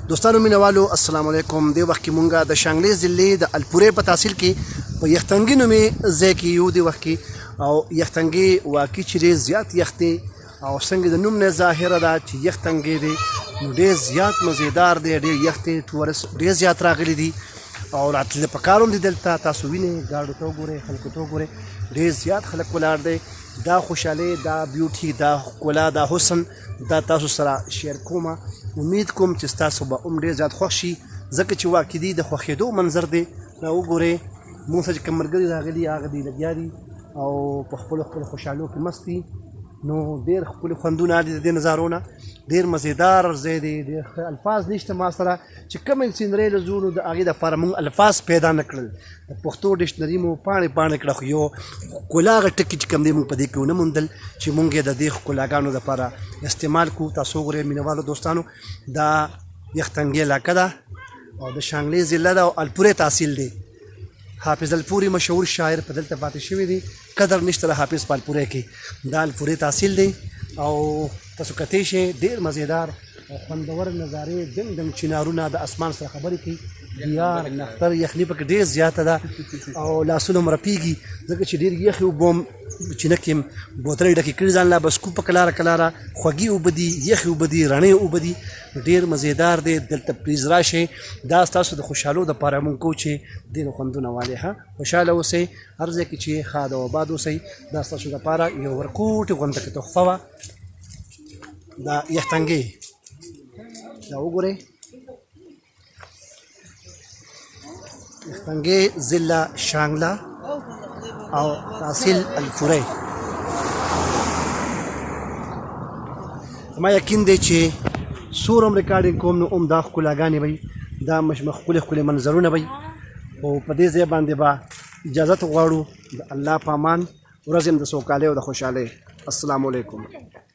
دوستانو مینوالو السلام علیکم. د وخت کې مونږه د شانګلې ضلع د الپورې په تحصیل کې په یختنګي نومې ځای کې یو د وخت کې او یختنګي واقعي چې ډېر زیات یخ دی او څنګه د نوم نه ظاهره ده چې یختنګي دی نو ډېر زیات مزیدار دی، ډېر یخ دی، ټورست ډېر زیات راغلي دي او راتلل په کار هم دي. دلته تاسو وینئ ګاډو ته وګورئ، خلکو ته وګورئ، ډېر زیات خلک ولاړ دی. دا خوشحالي، دا بیوټي، دا ښکلا، دا حسن دا تاسو سره شیر کومه. امید کوم چې ستاسو به هم ډېر زیات خوښ شي ځکه چې واقعي د خوښېدو منظر دی. دا وګورئ موږ سره چې کوم ملګري راغلي هغه دي لګیا دي او په خپلو خوشحالو کې مست دي. نو ډېر ښکلي خوندونه دي د دې نظارو نه، ډېر مزیدار ځای دی. ډېر ښه الفاظ نشته ما سره چې کومې سینرۍ له زو نو د هغې دپاره موږ الفاظ پیدا نه کړل. د پښتو ډکشنري مو پاڼې پاڼې کړه، خو یو ښکلا هغه ټکي چې کوم دی موږ په دې کې ونه موندل چې موږ یې د دې ښکلاګانو دپاره استعمال کړو. تاسو وګورئ مینوالو دوستانو، دا یختنګي علاقه ده او د شانګلې ضلع ده او الپورې تحصیل دی. حافظ الپوري مشهور شاعر په دلته پاتې شوی دی، قدر نشته د حافظ په الپورې کې. دا الپورې تحصیل دی او تاسو کتی شئ، ډېر مزیدار او خوندور نظارې، دنګ دنګ چنارونه د اسمان سره خبرې کوي، دیار نختر یخني پکې ډېر زیاته ده او لاسونه م رپېږي ځکه چې ډېر یخې اوبه هم چینه کې بوتلې ډکې کړي ځان لا بس کوپه کلاره کلاره خوږې اوبه دي، یخې اوبه دي، رڼې اوبه دي، ډېر مزیدار دی. دلته پلیز راشئ، دا ستاسو د خوشحالو دپاره مونږ کوو چې دې نه خوندونه والې. ښه خوشحاله اوسئ، هر ځای کې چې ښاد او آباد اوسئ. دا ستاسو دپاره یو ورکوټې غونډه کې تحفه وه. دا یختنګي دا وګورئ، یختنګي ضلع شانګله او تحصیل الپورې. ما یقین دی چې څومره هم ریکارډینګ کوم نو هم دا ښکلاګانې به وي، دا ښکلي ښکلي منظرونه به وي. او په دې ځای باندې به اجازت غواړو د الله په امان. ورځ هم د سوکالۍ او د خوشحالۍ. السلام علیکم.